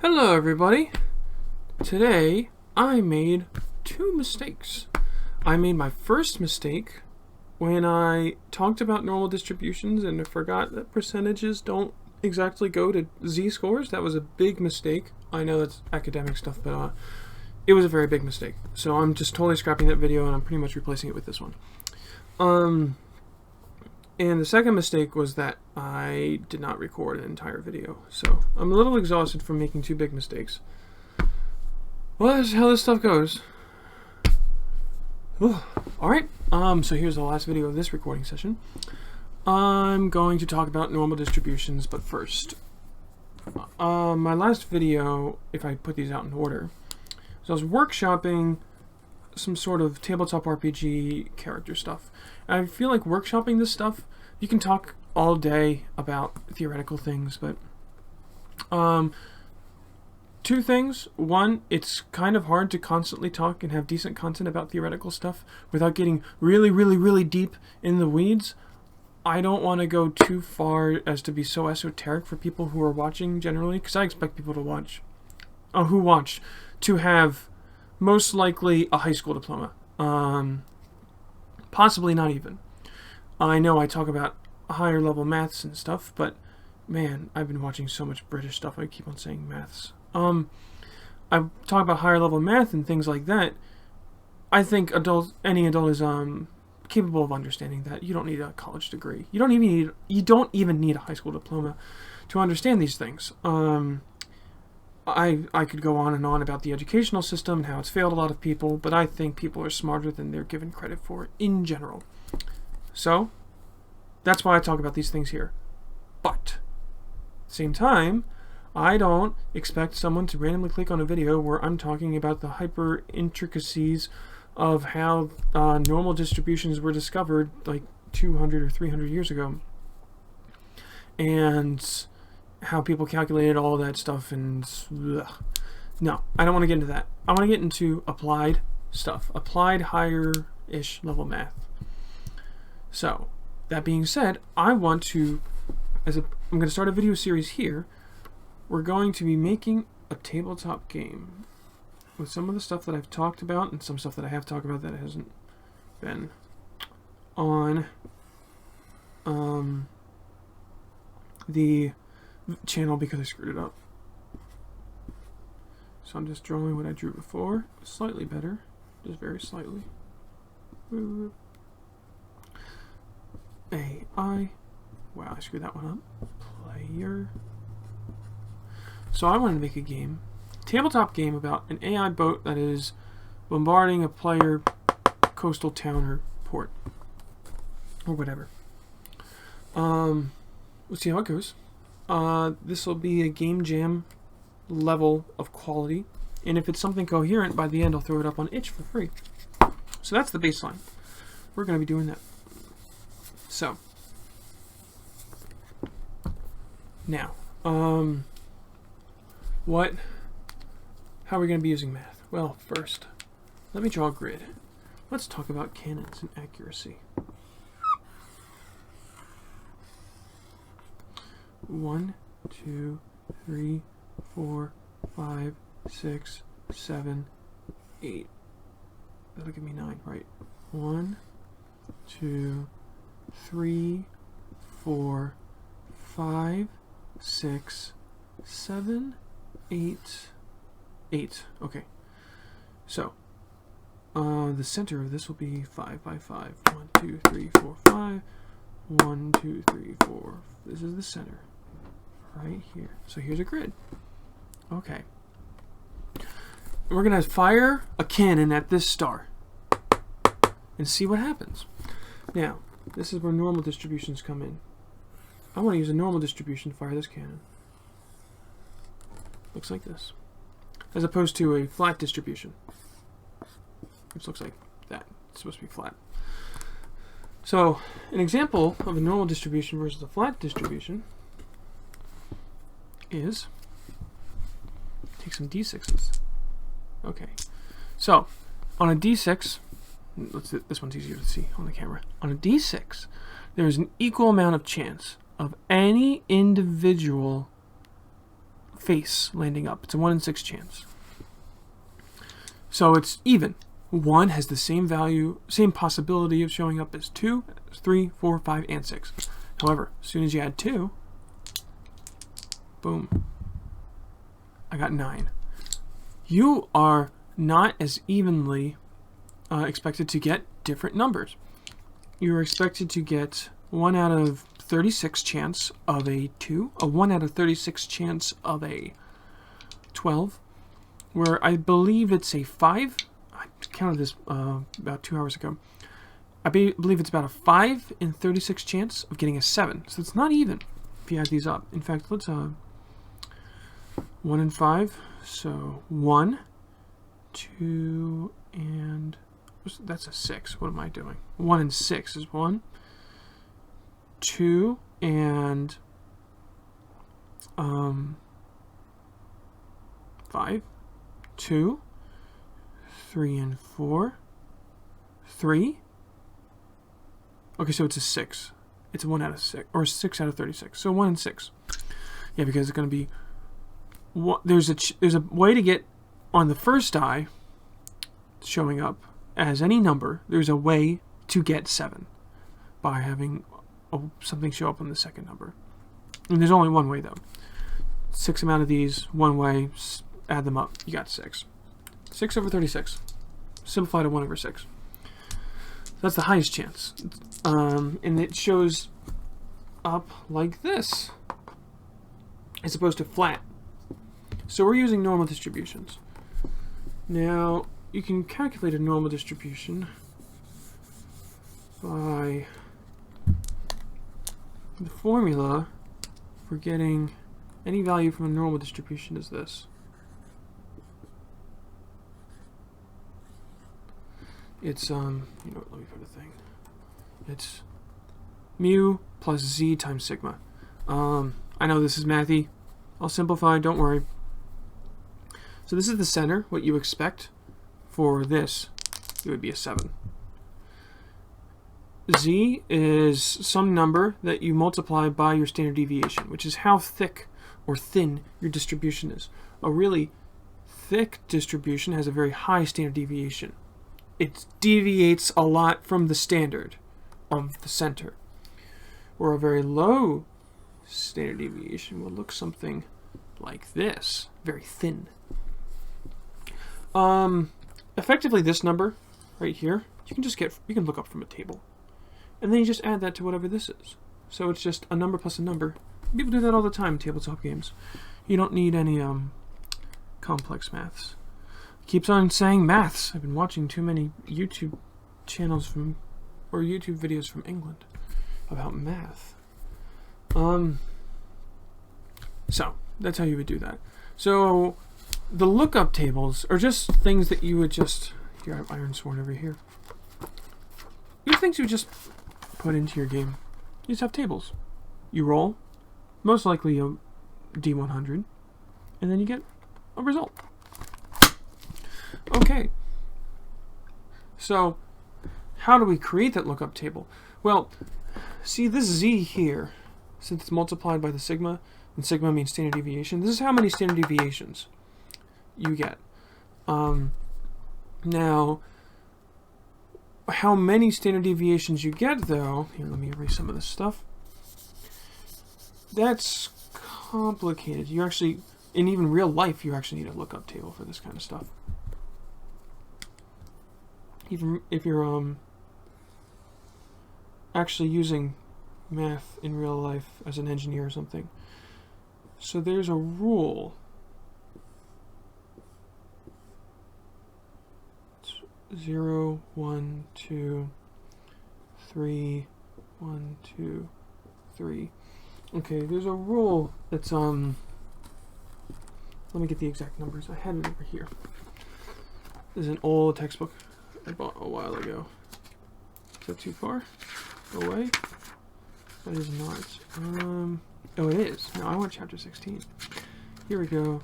Hello everybody. Today I made two mistakes. I made my first mistake when I talked about normal distributions and I forgot that percentages don't exactly go to z-scores. That was a big mistake. I know that's academic stuff, but it was a very big mistake. So I'm just totally scrapping that video and I'm pretty much replacing it with this one. And the second mistake was that I did not record an entire video. So I'm a little exhausted from making two big mistakes. Well, that's how this stuff goes. Alright, so here's the last video of this recording session. I'm going to talk about normal distributions, but first. My last video, if I put these out in order, so I was workshopping some sort of tabletop RPG character stuff. And I feel like workshopping this stuff, you can talk all day about theoretical things, but two things. One, it's kind of hard to constantly talk and have decent content about theoretical stuff without getting really deep in the weeds. I don't want to go too far as to be so esoteric for people who are watching generally, because I expect people to watch, to have most likely a high school diploma. Possibly not even. I know I talk about higher level maths and stuff, but man, I've been watching so much British stuff, I keep on saying maths. I talk about higher level math and things like that. I think any adult is capable of understanding that you don't need a college degree. You don't even need a high school diploma to understand these things. I could go on and on about the educational system and how it's failed a lot of people, but I think people are smarter than they're given credit for in general. So, that's why I talk about these things here. But, at the same time, I don't expect someone to randomly click on a video where I'm talking about the hyper intricacies of how normal distributions were discovered like 200 or 300 years ago. And how people calculated all that stuff and no, I don't want to get into that. I want to get into applied stuff, applied higher-ish level math. So, that being said, I'm going to start a video series here. We're going to be making a tabletop game with some of the stuff that I've talked about and some stuff that I have talked about that hasn't been on the channel because I screwed it up. So I'm just drawing what I drew before, slightly better, just very slightly. AI. Wow, I screwed that one up. Player. So I wanted to make a game, tabletop game about an AI boat that is bombarding a player coastal town or port or whatever. Let's see how it goes. This will be a game jam level of quality, and if it's something coherent, by the end I'll throw it up on itch for free. So that's the baseline. We're going to be doing that. So now, how are we going to be using math? Well, first, let me draw a grid. Let's talk about cannons and accuracy. 1, 2, 3, 4, 5, 6, 7, 8. That'll give me 9, right? 1, 2, 3, 4, 5, 6, 7, 8. 8. Okay. So, the center of this will be 5 by 5. 1, 2, 3, 4, 5. 1, 2, 3, 4. This is the center. Right here. So here's a grid. Okay. We're going to fire a cannon at this star and see what happens. Now, this is where normal distributions come in. I want to use a normal distribution to fire this cannon. Looks like this. As opposed to a flat distribution, which looks like that. It's supposed to be flat. So, an example of a normal distribution versus a flat distribution is, take some d6s. Okay, so on a d6, this one's easier to see on the camera. On a d6, there's an equal amount of chance of any individual face landing up. It's a 1 in 6 chance. So it's even. 1 has the same value, same possibility of showing up as 2, 3, 4, 5, and 6. However, as soon as you add 2, boom, I got 9. You are not as evenly expected to get different numbers. You're expected to get 1 out of 36 chance of a 2, a 1 out of 36 chance of a 12, where I believe it's a 5. I counted this about 2 hours ago. I believe it's about a 5 in 36 chance of getting a 7. So it's not even if you add these up. In fact, let's 1 in 5. So 1, 2, and that's a 6. What am I doing? 1 in 6 is 1, 2, and 5, 2, 3, and 4, 3. Okay, so it's a 6. It's a 1 out of 6, or 6 out of 36. So 1 in 6. Yeah, because it's going to be. There's a way to get on the first die showing up as any number. There's a way to get 7 by having something show up on the second number. And there's only one way though. 6 amount of these, one way, add them up, you got 6. 6 over 36. Simplify to 1 over 6. That's the highest chance. And it shows up like this, as opposed to flat. So we're using normal distributions. Now, you can calculate a normal distribution by the formula for getting any value from a normal distribution is this. It's, let me put a thing. It's mu plus z times sigma. I know this is mathy. I'll simplify, don't worry. So this is the center, what you expect. For this, it would be a 7. Z is some number that you multiply by your standard deviation, which is how thick or thin your distribution is. A really thick distribution has a very high standard deviation. It deviates a lot from the standard of the center. Or a very low standard deviation will look something like this, very thin. Effectively, this number right here, you can look up from a table, and then you just add that to whatever this is. So it's just a number plus a number. People do that all the time in tabletop games. You don't need any complex maths. Keeps on saying maths. I've been watching too many YouTube channels or YouTube videos from England about math. So that's how you would do that. So the lookup tables are just things that you would just. Here, I have Iron Sworn over here. These things you would just put into your game. You just have tables. You roll, most likely a D100, and then you get a result. Okay. So, how do we create that lookup table? Well, see this Z here, since it's multiplied by the sigma, and sigma means standard deviation. This is how many standard deviations you get. Now, how many standard deviations you get, though, here, let me erase some of this stuff. That's complicated. You actually, in even real life, you actually need a lookup table for this kind of stuff. Even if you're actually using math in real life as an engineer or something. So there's a rule. 0, 1, 2, 3, 1, 2, 3. Okay, there's a rule that's let me get the exact numbers. I had it over here. This is an old textbook I bought a while ago. Is that too far away? That is not. Oh, it is. No, I want chapter 16. Here we go.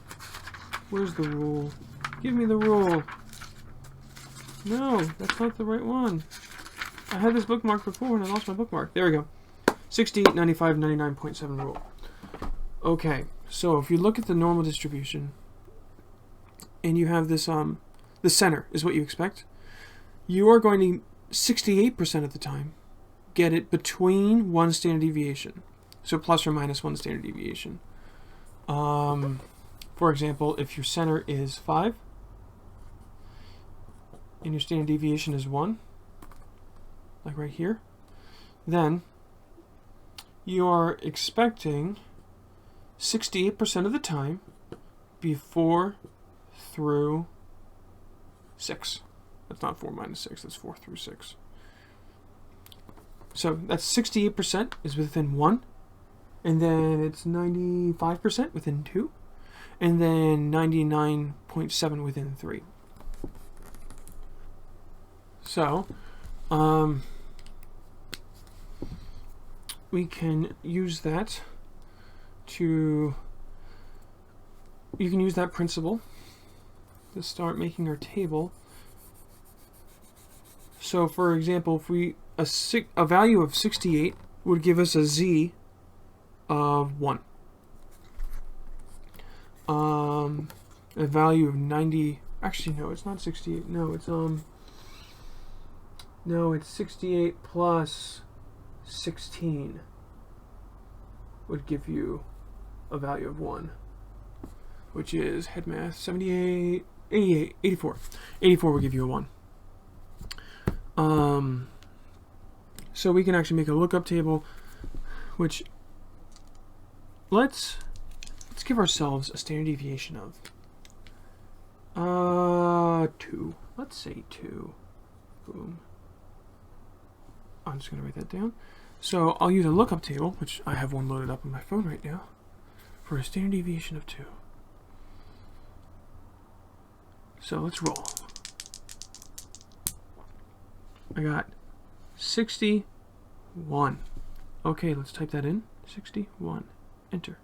Where's the rule? Give me the rule. No, that's not the right one. I had this bookmark before and I lost my bookmark. There we go. 68, 95, 99.7 rule. Okay, So if you look at the normal distribution, and you have this, the center is what you expect, you are going to 68% of the time get it between one standard deviation. So plus or minus one standard deviation. For example, if your center is 5 and your standard deviation is 1, like right here, then you are expecting 68% of the time be 4 through 6. That's not 4 minus 6, that's 4 through 6. So that's 68% is within 1, and then it's 95% within 2, and then 99.7 within 3. So, we can use that to, you can use that principle to start making our table. So for example, if we, a value of 68 would give us a z of 1. A value of 90, actually no, it's not 68, no, it's 68 plus 16 would give you a value of 1, which is head math 78, 88, 84. 84 will give you a 1. So we can actually make a lookup table, which let's give ourselves a standard deviation of 2. Let's say 2. Boom. I'm just going to write that down. So I'll use a lookup table, which I have one loaded up on my phone right now, for a standard deviation of 2. So let's roll. I got 61. Okay, let's type that in. 61. Enter.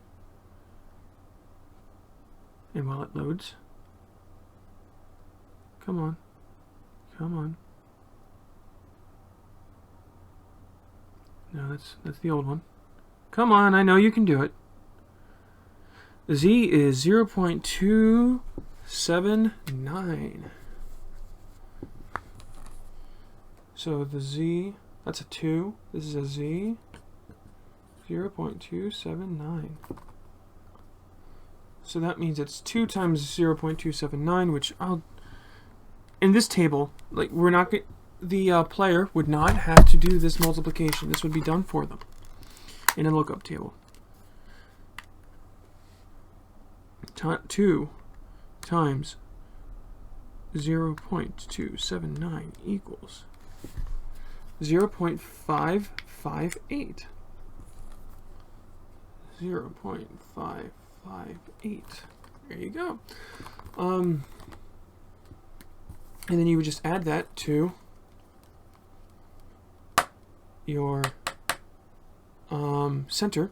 And while it loads, come on. Come on. No, that's the old one. Come on, I know you can do it. The Z is 0.279. So the Z, that's a 2. This is a Z, 0.279. So that means it's 2 times 0.279, which I'll, in this table, like we're not going, the player would not have to do this multiplication. This would be done for them in a lookup table. 2 times 0.279 equals 0.558. 0.558. There you go. And then you would just add that to your center,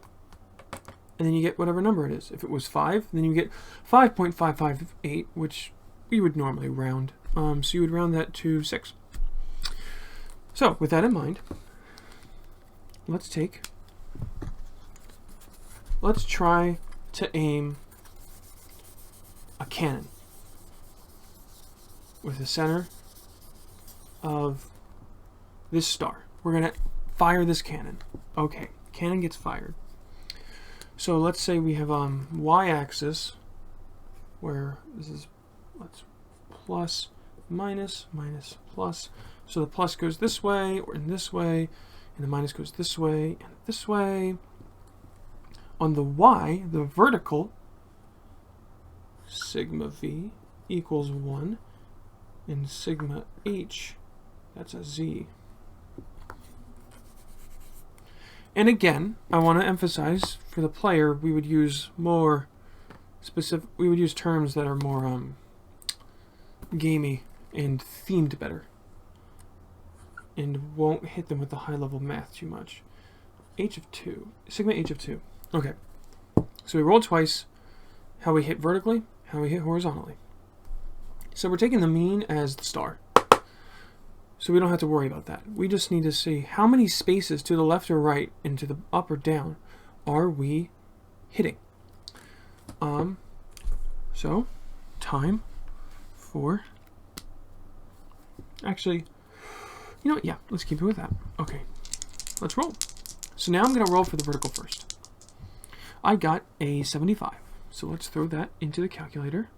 and then you get whatever number it is. If it was 5, then you get 5.558, which we would normally round. So you would round that to 6. So with that in mind, let's try to aim a cannon with the center of this star. We're going to fire this cannon. Okay, cannon gets fired. So let's say we have y-axis where this is, let's plus, minus, minus, plus. So the plus goes this way or in this way, and the minus goes this way and this way. On the y, the vertical, sigma v equals 1, and sigma h, that's a z. And again, I want to emphasize, for the player, we would use more specific, we would use terms that are more gamey and themed better, and won't hit them with the high-level math too much. H of 2, sigma h of 2. Okay, so we roll twice, how we hit vertically, how we hit horizontally. So we're taking the mean as the star. So we don't have to worry about that. We just need to see how many spaces to the left or right and to the up or down are we hitting. So time for, actually, you know what? Yeah, let's keep it with that. Okay, let's roll. So now I'm going to roll for the vertical first. I got a 75. So let's throw that into the calculator.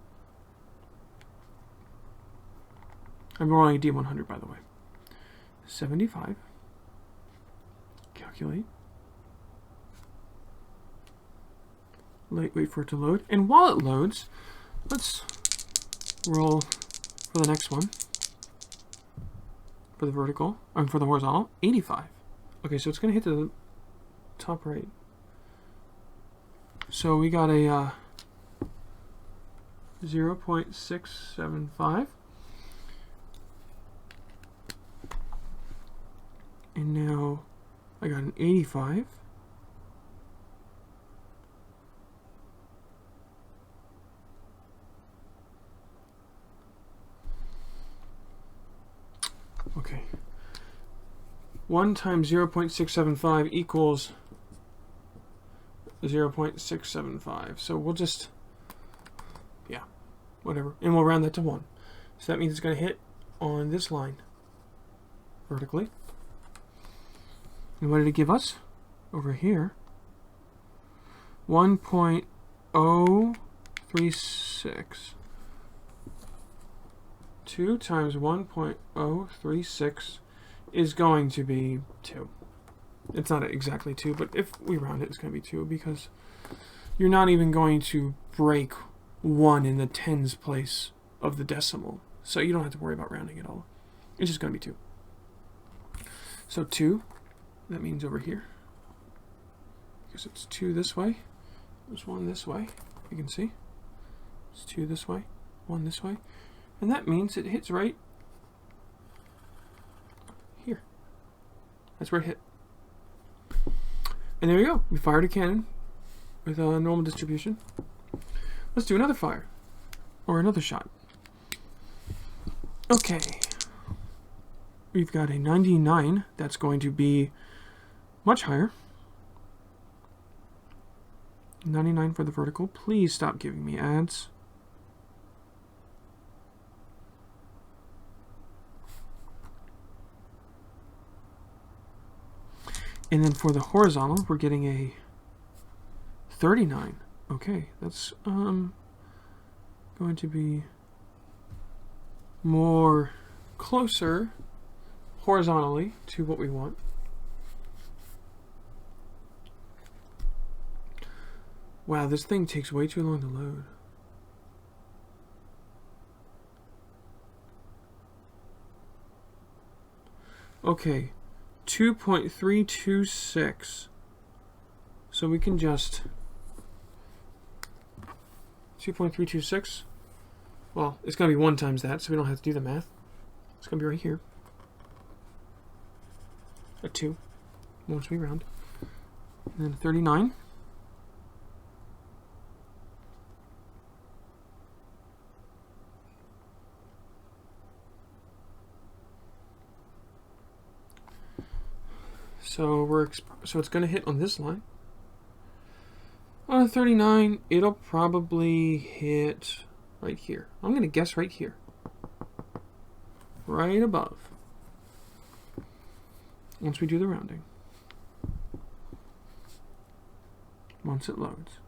I'm rolling a D100, by the way. 75. Calculate. Wait for it to load. And while it loads, let's roll for the next one. For the vertical, for the horizontal, 85. Okay, so it's going to hit the top right. So we got a 0.675. And now I got an 85. Okay. 1 times 0.675 equals 0.675. So we'll just, yeah, whatever. And we'll round that to 1. So that means it's going to hit on this line vertically. And what did it give us? Over here, 1.036. 2 times 1.036 is going to be 2. It's not exactly 2, but if we round it, it's going to be 2 because you're not even going to break 1 in the tens place of the decimal. So you don't have to worry about rounding at all. It's just going to be 2. So 2, that means over here. Because it's 2 this way. There's 1 this way. You can see. It's 2 this way, 1 this way. And that means it hits right here. That's where it hit. And there you go. We fired a cannon with a normal distribution. Let's do another fire. Or another shot. Okay. We've got a 99. That's going to be much higher. 99 for the vertical. Please stop giving me ads. And then for the horizontal, we're getting a 39. Okay, that's going to be more closer horizontally to what we want. Wow, this thing takes way too long to load. Okay. 2.326. So we can just 2.326. Well, it's going to be 1 times that, so we don't have to do the math. It's going to be right here. A 2 once we round. And then 39. So it's going to hit on this line. On 39, it'll probably hit right here. I'm going to guess right here. Right above. Once we do the rounding. Once it loads.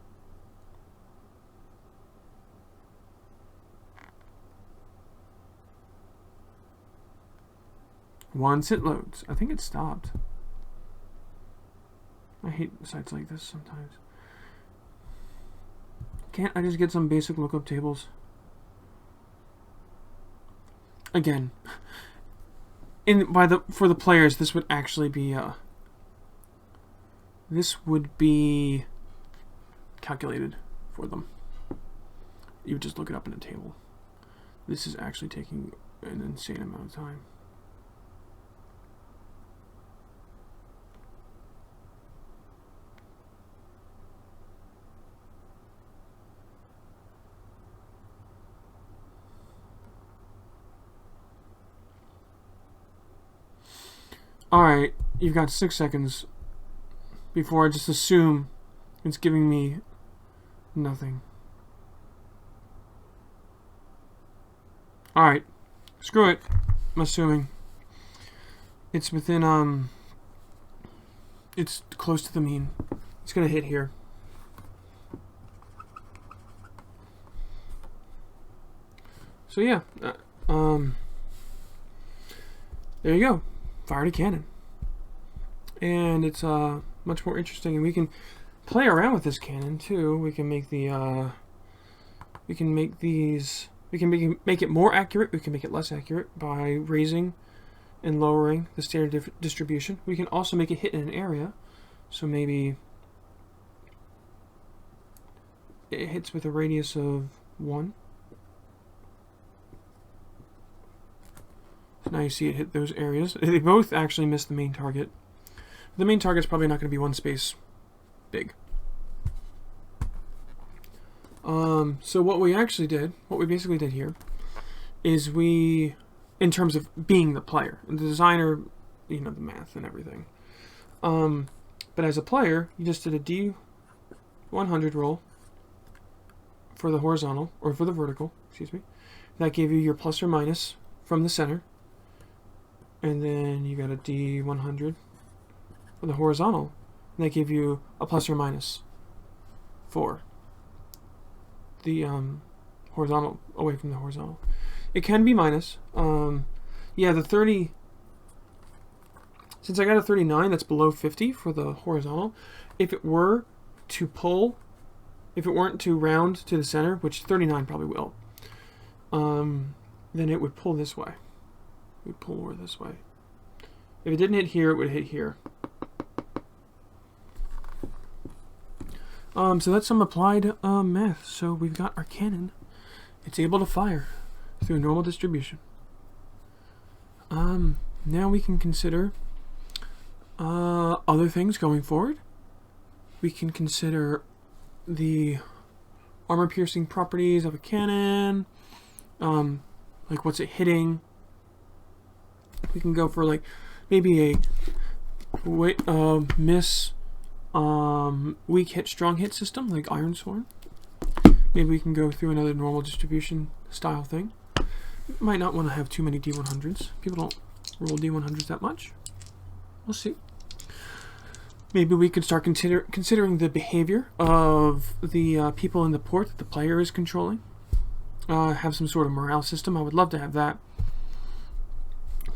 Once it loads. I think it stopped. I hate sites like this sometimes. Can't I just get some basic lookup tables? Again, for the players, this would actually be calculated for them. You would just look it up in a table. This is actually taking an insane amount of time. Alright, you've got 6 seconds before I just assume it's giving me nothing. Alright. Screw it. I'm assuming. It's within, it's close to the mean. It's going to hit here. So yeah, there you go. Fired a cannon. And it's much more interesting, and we can play around with this cannon too. We can make the we can make these, we can make it more accurate, we can make it less accurate by raising and lowering the standard distribution. We can also make it hit in an area, so maybe it hits with a radius of 1. So now you see it hit those areas. They both actually missed the main target. The main target's probably not going to be 1 space big. So what we basically did here, is we, in terms of being the player, and the designer, you know, the math and everything. But as a player, you just did a D100 roll for the horizontal, or for the vertical, excuse me. That gave you your plus or minus from the center. And then you got a D100 for the horizontal, and that gave you a plus or minus for the horizontal, away from the horizontal. It can be minus. Yeah, the 30, since I got a 39, that's below 50 for the horizontal. If it were to pull, if it weren't to round to the center, which 39 probably will, then it would pull this way. It would pull more this way. If it didn't hit here, it would hit here. So that's some applied math. So we've got our cannon. It's able to fire through a normal distribution. Now we can consider other things going forward. We can consider the armor-piercing properties of a cannon, like what's it hitting. We can go for like maybe a miss, weak hit, strong hit system like Iron Sworn. Maybe we can go through another normal distribution style thing. Might not want to have too many D100s. People don't roll D100s that much. We'll see. Maybe we could start considering the behavior of the people in the port that the player is controlling. Have some sort of morale system. I would love to have that.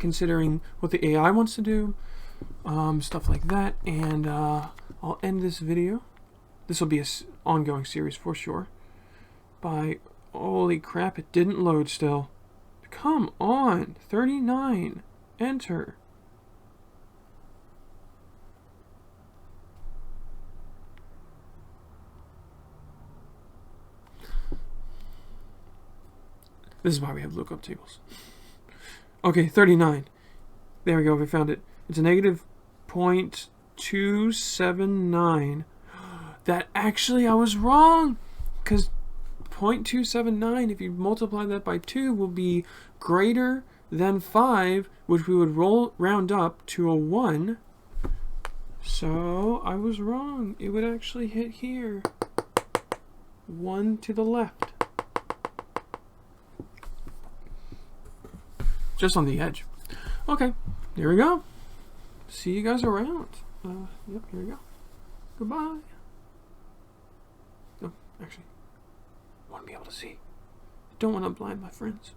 Considering what the AI wants to do, stuff like that. And I'll end this video. This will be an ongoing series for sure. By, holy crap, it didn't load still. Come on, 39, enter. This is why we have lookup tables. Okay, 39. There we go, we found it. It's a negative 0.279. That actually, I was wrong. Because 0.279, if you multiply that by 2, will be greater than 5, which we would round up to a 1. So, I was wrong. It would actually hit here. 1 to the left. Just on the edge. Okay, here we go. See you guys around. Yep, here we go. Goodbye. No, actually, I want to be able to see. I don't want to blind my friends.